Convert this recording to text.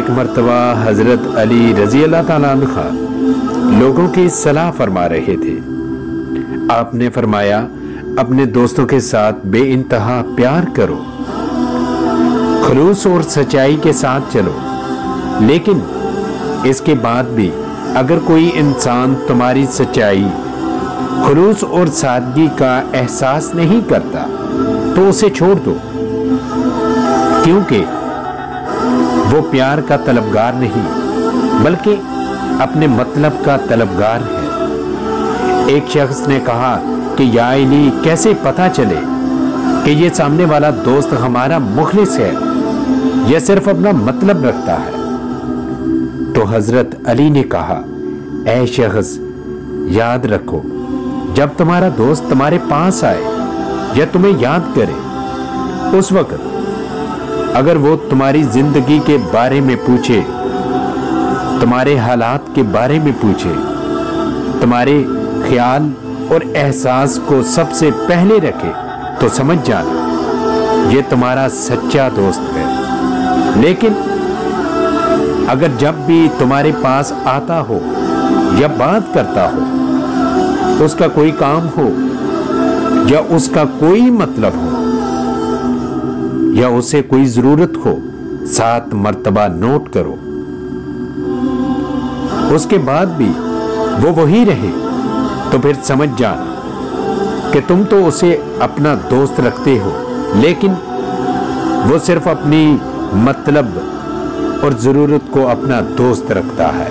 ایک مرتبہ حضرت علی رضی اللہ تعالیٰ عنہ لوگوں کی صلاح فرما رہے تھے۔ آپ نے فرمایا اپنے دوستوں کے ساتھ بے انتہا پیار کرو، خلوص اور سچائی کے ساتھ چلو، لیکن اس کے بعد بھی اگر کوئی انسان تمہاری سچائی، خلوص اور سادگی کا احساس نہیں کرتا تو اسے چھوڑ دو، کیونکہ وہ پیار کا طلبگار نہیں بلکہ اپنے مطلب کا طلبگار ہے۔ ایک شخص نے کہا کہ یا علی، کیسے پتہ چلے کہ یہ سامنے والا دوست ہمارا مخلص ہے یا صرف اپنا مطلب رکھتا ہے؟ تو حضرت علی نے کہا، اے شخص، یاد رکھو جب تمہارا دوست تمہارے پاس آئے یا تمہیں یاد کرے، اس وقت اگر وہ تمہاری زندگی کے بارے میں پوچھے، تمہارے حالات کے بارے میں پوچھے، تمہارے خیال اور احساس کو سب سے پہلے رکھے، تو سمجھ جانا یہ تمہارا سچا دوست ہے۔ لیکن اگر جب بھی تمہارے پاس آتا ہو یا بات کرتا ہو، اس کا کوئی کام ہو یا اس کا کوئی مطلب ہو یا اسے کوئی ضرورت ہو، 7 مرتبہ نوٹ کرو، اس کے بعد بھی وہ وہی رہے، تو پھر سمجھ جانا کہ تم تو اسے اپنا دوست رکھتے ہو، لیکن وہ صرف اپنی مطلب اور ضرورت کو اپنا دوست رکھتا ہے۔